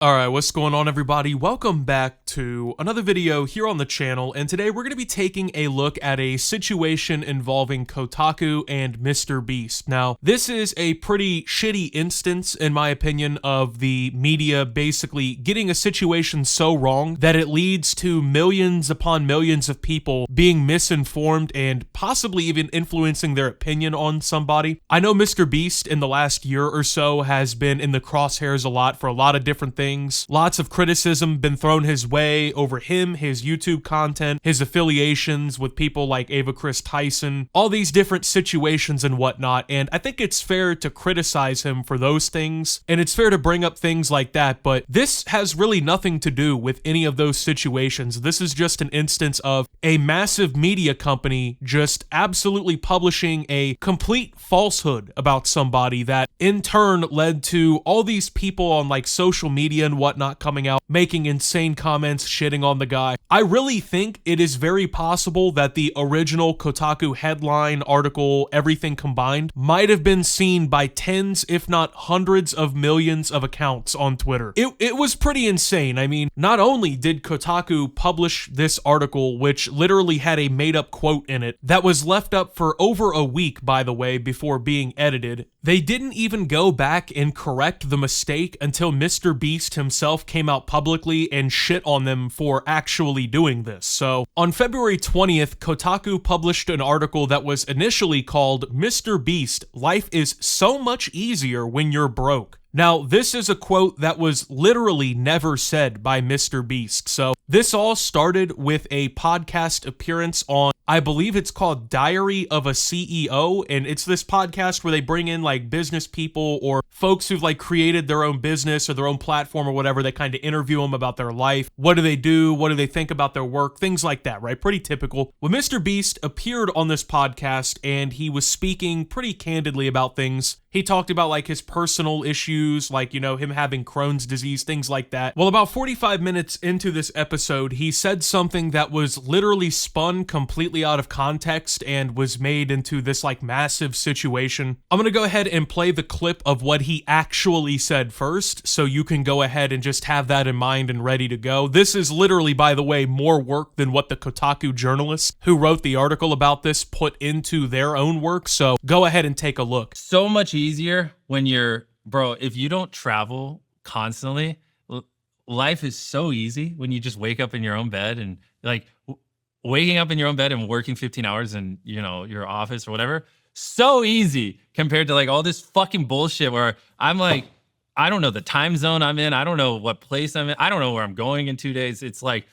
Alright, what's going on everybody? Welcome back to another video here on the channel, and today we're going to be taking a look at a situation involving Kotaku and MrBeast. Now, this is a pretty shitty instance, in my opinion, of the media basically getting a situation so wrong that it leads to millions upon millions of people being misinformed and possibly even influencing their opinion on somebody. I know MrBeast in the last year or so has been in the crosshairs a lot for a lot of different things. Lots of criticism been thrown his way over him, his YouTube content, his affiliations with people like Ava Chris Tyson, all these different situations and whatnot, and I think it's fair to criticize him for those things, and it's fair to bring up things like that, but this has really nothing to do with any of those situations. This is just an instance of a massive media company just absolutely publishing a complete falsehood about somebody that in turn led to all these people on like social media and whatnot coming out, making insane comments, shitting on the guy. I really think it is very possible that the original Kotaku headline, article, everything combined, might have been seen by tens, if not hundreds of millions of accounts on Twitter. It was pretty insane. I mean, not only did Kotaku publish this article, which literally had a made-up quote in it, that was left up for over a week, by the way, before being edited, they didn't even go back and correct the mistake until MrBeast himself came out publicly and shit on them for actually doing this. So, on February 20th, Kotaku published an article that was initially called "MrBeast, Life is so much easier when you're broke." Now, this is a quote that was literally never said by MrBeast. So, this all started with a podcast appearance on, I believe it's called Diary of a CEO, and it's this podcast where they bring in like business people or folks who've like created their own business or their own platform or whatever. They kind of interview them about their life. What do they do? What do they think about their work? Things like that, right? Pretty typical. Well, MrBeast appeared on this podcast and he was speaking pretty candidly about things. He talked about like his personal issues, like, you know, him having Crohn's disease, things like that. Well, about 45 minutes into this episode, he said something that was literally spun completely out of context and was made into this like massive situation. I'm gonna go ahead and play the clip of what he actually said first, so you can go ahead and just have that in mind and ready to go. This is literally, by the way, more work than what the Kotaku journalists who wrote the article about this put into their own work, so go ahead and take a look. So much easier when you're, bro, if you don't travel constantly, life is so easy when you just wake up in your own bed and like waking up in your own bed and working 15 hours in, you know, your office or whatever. So easy compared to like all this fucking bullshit where I'm like, I don't know the time zone I'm in. I don't know what place I'm in. I don't know where I'm going in 2 days. It's like,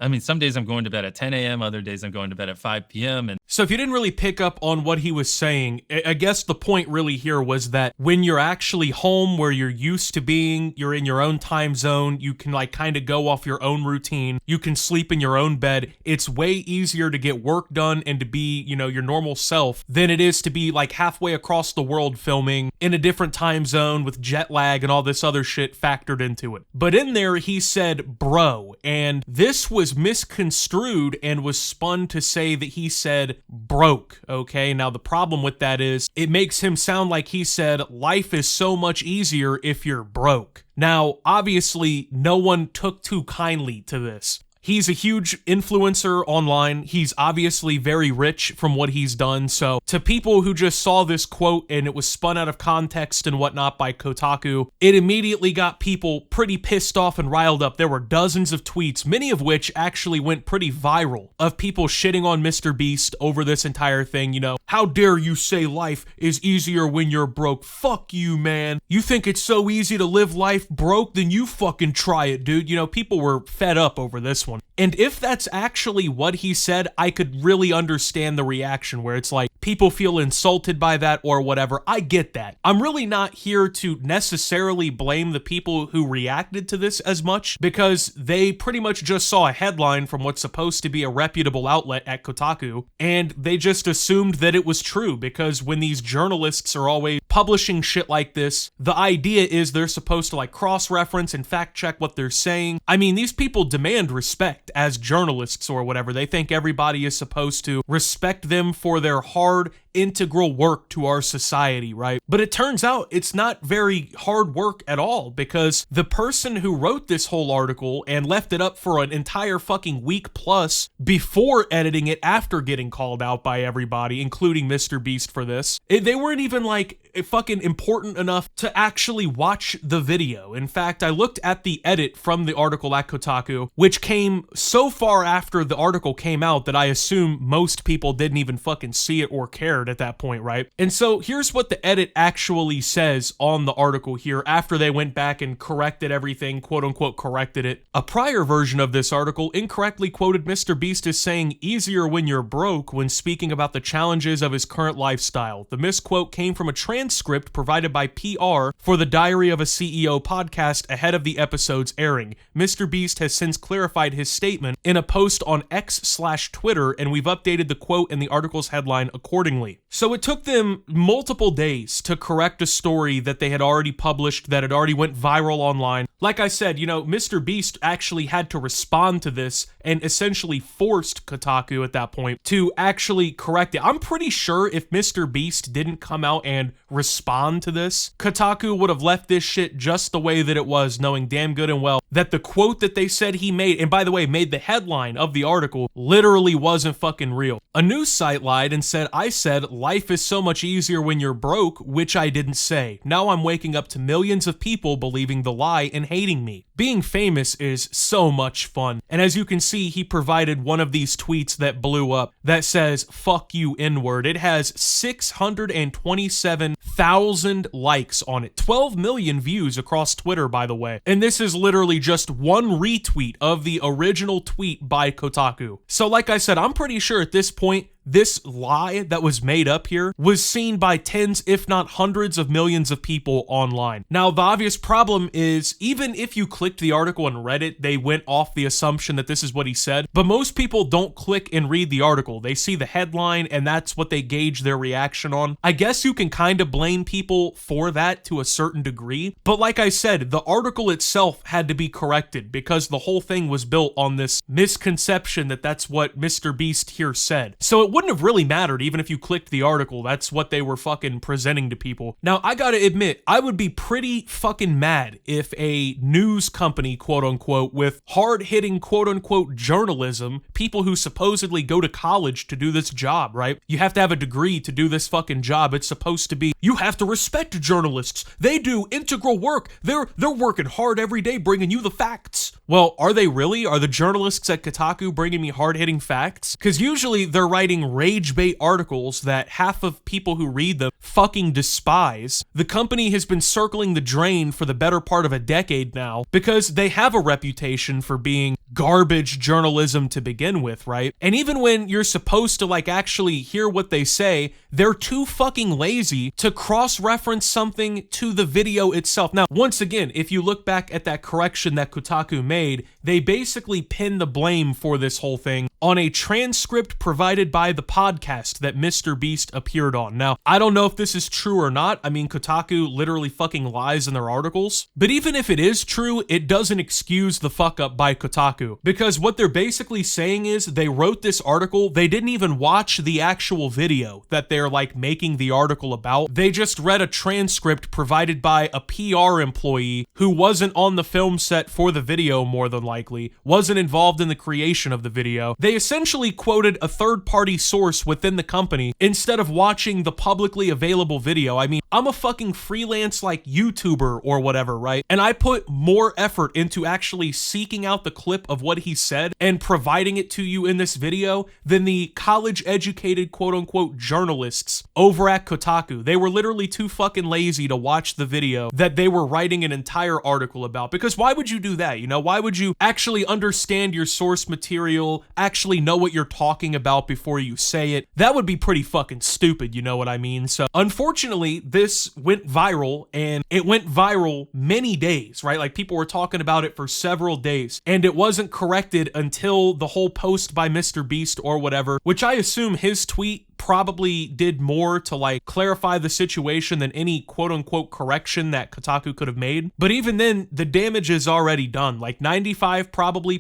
I mean, some days I'm going to bed at 10 a.m., other days I'm going to bed at 5 p.m. And so if you didn't really pick up on what he was saying, I guess the point really here was that when you're actually home where you're used to being, you're in your own time zone, you can like kind of go off your own routine, you can sleep in your own bed, it's way easier to get work done and to be, you know, your normal self than it is to be like halfway across the world filming in a different time zone with jet lag and all this other shit factored into it. But in there, he said, bro, and this was misconstrued and was spun to say that he said broke, okay? Now, the problem with that is it makes him sound like he said life is so much easier if you're broke. Now, obviously, no one took too kindly to this. He's a huge influencer online. He's obviously very rich from what he's done. So to people who just saw this quote and it was spun out of context and whatnot by Kotaku, it immediately got people pretty pissed off and riled up. There were dozens of tweets, many of which actually went pretty viral, of people shitting on MrBeast over this entire thing. You know, how dare you say life is easier when you're broke? Fuck you, man. You think it's so easy to live life broke? Then you fucking try it, dude. You know, people were fed up over this one. And if that's actually what he said, I could really understand the reaction where it's like people feel insulted by that or whatever. I get that. I'm really not here to necessarily blame the people who reacted to this as much because they pretty much just saw a headline from what's supposed to be a reputable outlet at Kotaku and they just assumed that it was true because when these journalists are always publishing shit like this, the idea is they're supposed to like cross-reference and fact-check what they're saying. I mean, these people demand respect as journalists or whatever. They think everybody is supposed to respect them for their hard integral work to our society, right? But it turns out it's not very hard work at all, because the person who wrote this whole article and left it up for an entire fucking week plus before editing it after getting called out by everybody, including MrBeast for this, they weren't even like fucking important enough to actually watch the video. In fact, I looked at the edit from the article at Kotaku, which came so far after the article came out that I assume most people didn't even fucking see it or cared at that point, right? And so here's what the edit actually says on the article here after they went back and corrected everything, quote unquote corrected it. A prior version of this article incorrectly quoted MrBeast as saying easier when you're broke when speaking about the challenges of his current lifestyle. The misquote came from a transcript provided by PR for the Diary of a CEO podcast ahead of the episode's airing. MrBeast has since clarified his statement in a post on X/Twitter, and we've updated the quote in the article's headline accordingly. So it took them multiple days to correct a story that they had already published, that had already went viral online. Like I said, you know, MrBeast actually had to respond to this and essentially forced Kotaku at that point to actually correct it. I'm pretty sure if MrBeast didn't come out and respond to this, Kotaku would have left this shit just the way that it was, knowing damn good and well that the quote that they said he made, and by the way, made the headline of the article, literally wasn't fucking real. A news site lied and said, I said, life is so much easier when you're broke, which I didn't say. Now I'm waking up to millions of people believing the lie and hating me. Being famous is so much fun. And as you can see, he provided one of these tweets that blew up that says, fuck you, N-word. It has 627,000 likes on it. 12 million views across Twitter, by the way. And this is literally just one retweet of the original tweet by Kotaku. So like I said, I'm pretty sure at this point, this lie that was made up here was seen by tens, if not hundreds of millions of people online. Now, the obvious problem is, even if you clicked the article and read it, they went off the assumption that this is what he said. But most people don't click and read the article. They see the headline and that's what they gauge their reaction on. I guess you can kind of blame people for that to a certain degree. But like I said, the article itself had to be corrected because the whole thing was built on this misconception that that's what MrBeast here said. So it wouldn't have really mattered even if you clicked the article. That's what they were fucking presenting to people. Now, I gotta admit, I would be pretty fucking mad if a news company, quote unquote, with hard-hitting, quote unquote, journalism, people who supposedly go to college to do this job, right? You have to have a degree to do this fucking job. It's supposed to be, you have to respect journalists. They do integral work. They're working hard every day bringing you the facts. Well, are they really? Are the journalists at Kotaku bringing me hard-hitting facts? Because usually they're writing rage bait articles that half of people who read them fucking despise. The company has been circling the drain for the better part of a decade now because they have a reputation for being garbage journalism to begin with, right? And even when you're supposed to like actually hear what they say, they're too fucking lazy to cross-reference something to the video itself. Now, once again, if you look back at that correction that Kotaku made, they basically pinned the blame for this whole thing on a transcript provided by the podcast that MrBeast appeared on. Now, I don't know if this is true or not. I mean, Kotaku literally fucking lies in their articles. But even if it is true, it doesn't excuse the fuck up by Kotaku. Because what they're basically saying is they wrote this article, they didn't even watch the actual video that they're like making the article about. They just read a transcript provided by a PR employee who wasn't on the film set for the video, more than likely, wasn't involved in the creation of the video. They essentially quoted a third-party source within the company instead of watching the publicly available video. I mean, I'm a fucking freelance like YouTuber or whatever, right? And I put more effort into actually seeking out the clip of what he said and providing it to you in this video than the college-educated quote-unquote journalists over at Kotaku. They were literally too fucking lazy to watch the video that they were writing an entire article about. Because why would you do that? You know, why would you actually understand your source material, actually know what you're talking about before you say it? That would be pretty fucking stupid, you know what I mean? So unfortunately, this went viral, and it went viral many days, right? Like people were talking about it for several days, and it wasn't corrected until the whole post by MrBeast or whatever, which I assume his tweet probably did more to like clarify the situation than any quote unquote correction that Kotaku could have made. But even then, the damage is already done. Like 95% probably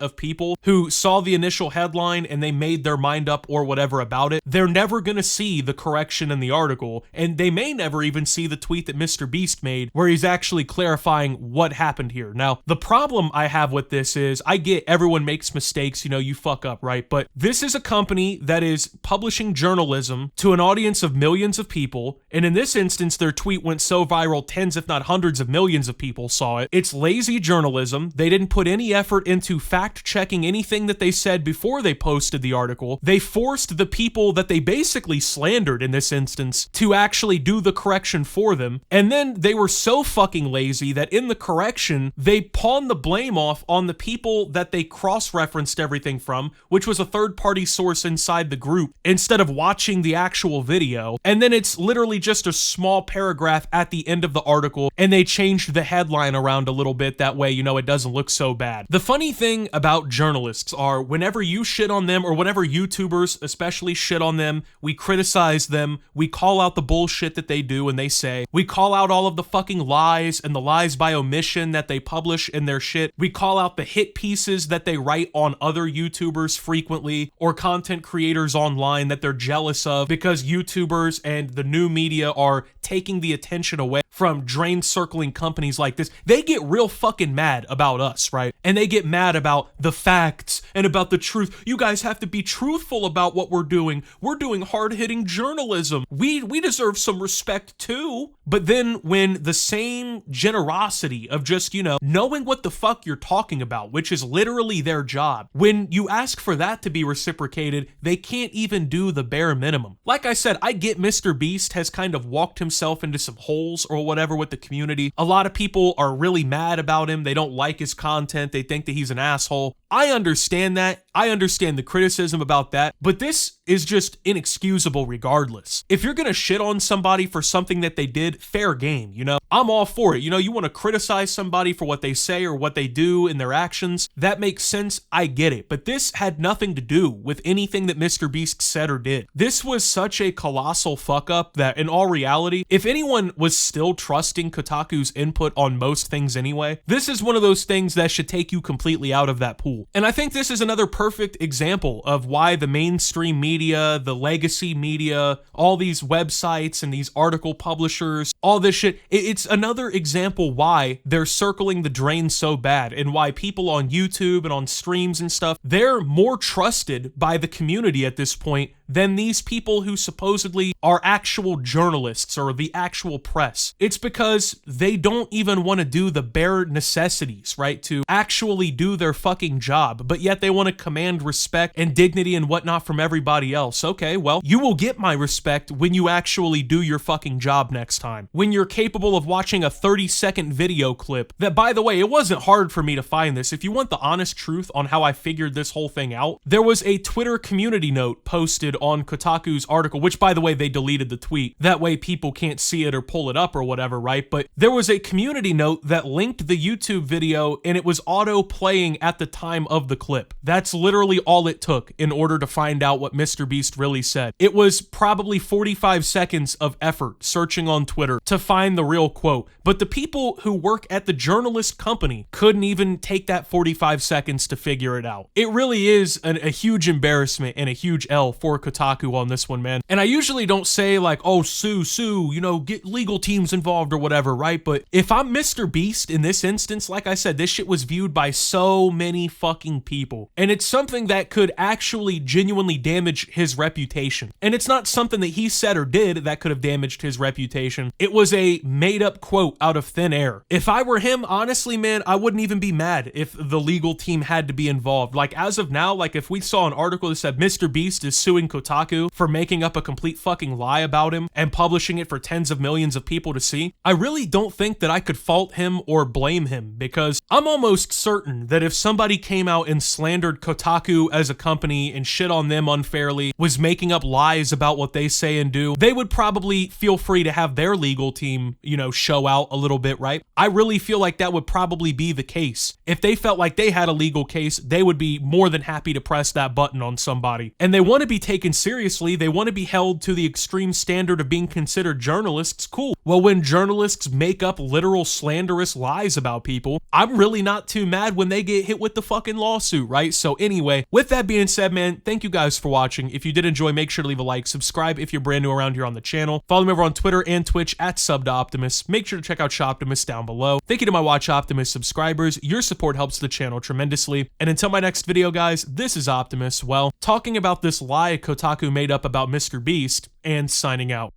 of people who saw the initial headline and they made their mind up or whatever about it, they're never gonna see the correction in the article, and they may never even see the tweet that MrBeast made where he's actually clarifying what happened here. Now, the problem I have with this is, I get everyone makes mistakes, you know, you fuck up, right? But this is a company that is publishing journalism to an audience of millions of people, and in this instance, their tweet went so viral, tens if not hundreds of millions of people saw it. It's lazy journalism. They didn't put any effort into fact-checking anything that they said before they posted the article. They forced the people that they basically slandered in this instance to actually do the correction for them, and then they were so fucking lazy that in the correction, they pawned the blame off on the people that they cross-referenced everything from, which was a third-party source inside the group, instead of watching the actual video. And then it's literally just a small paragraph at the end of the article, and they changed the headline around a little bit, that way, you know, it doesn't look so bad. The funny thing about journalists are, whenever you shit on them, or whenever YouTubers especially shit on them, we criticize them, we call out the bullshit that they do and they say, we call out all of the fucking lies and the lies by omission that they publish in their shit, we call out the hit pieces that they write on other YouTubers frequently, or content creators online that they're jealous of because YouTubers and the new media are taking the attention away from drain circling companies like this. They get real fucking mad about us, right? And they get mad about the facts and about the truth. You guys have to be truthful about what we're doing. We're doing hard-hitting journalism. We deserve some respect too. But then when the same generosity of just, you know, knowing what the fuck you're talking about, which is literally their job, when you ask for that to be reciprocated, they can't even do the bare minimum. Like I said, I get MrBeast has kind of walked himself into some holes or whatever with the community. A lot of people are really mad about him. They don't like his content. They think that he's an asshole. I understand that. I understand the criticism about that, but this is just inexcusable regardless. If you're gonna shit on somebody for something that they did, fair game, you know? I'm all for it. You know, you wanna criticize somebody for what they say or what they do in their actions, that makes sense, I get it. But this had nothing to do with anything that MrBeast said or did. This was such a colossal fuck up that in all reality, if anyone was still trusting Kotaku's input on most things anyway, this is one of those things that should take you completely out of that pool. And I think this is another perfect example of why the mainstream media, the legacy media, all these websites and these article publishers, all this shit, it's another example why they're circling the drain so bad, and why people on YouTube and on streams and stuff, they're more trusted by the community at this point than these people who supposedly are actual journalists or the actual press. It's because they don't even want to do the bare necessities, right, to actually do their fucking job, but yet they want to command respect and dignity and whatnot from everybody else. Okay, well, you will get my respect when you actually do your fucking job next time. When you're capable of watching a 30-second video clip that, by the way, it wasn't hard for me to find this. If you want the honest truth on how I figured this whole thing out, there was a Twitter community note posted on Kotaku's article, which, by the way, they deleted the tweet. That way people can't see it or pull it up or whatever, right? But there was a community note that linked the YouTube video, and it was auto playing at the time of the clip. That's literally all it took in order to find out what MrBeast really said. It was probably 45 seconds of effort searching on Twitter to find the real quote. But the people who work at the journalist company couldn't even take that 45 seconds to figure it out. It really is a huge embarrassment and a huge L for Kotaku on this one, man. And I usually don't say like, oh, sue, you know, get legal teams involved or whatever, right? But if I'm MrBeast in this instance, like I said, this shit was viewed by so many fucking people. And it's something that could actually genuinely damage his reputation. And it's not something that he said or did that could have damaged his reputation. It was a made up quote out of thin air. If I were him, honestly, man, I wouldn't even be mad if the legal team had to be involved. Like, as of now, like if we saw an article that said MrBeast is suing Kotaku for making up a complete fucking lie about him and publishing it for tens of millions of people to see, I really don't think that I could fault him or blame him, because I'm almost certain that if somebody came out and slandered Kotaku as a company and shit on them unfairly, was making up lies about what they say and do, they would probably feel free to have their legal team, you know, show out a little bit, right? I really feel like that would probably be the case. If they felt like they had a legal case, they would be more than happy to press that button on somebody. And they want to be taken taken seriously, they want to be held to the extreme standard of being considered journalists, cool. Well, when journalists make up literal slanderous lies about people, I'm really not too mad when they get hit with the fucking lawsuit, right? So anyway, with that being said, man, thank you guys for watching. If you did enjoy, make sure to leave a like, subscribe if you're brand new around here on the channel. Follow me over on Twitter and Twitch at @SubToOptimus. Make sure to check out Shoptimus down below. Thank you to my Watch Optimus subscribers. Your support helps the channel tremendously. And until my next video, guys, this is Optimus, well, talking about this lie Kotaku made up about MrBeast and signing out.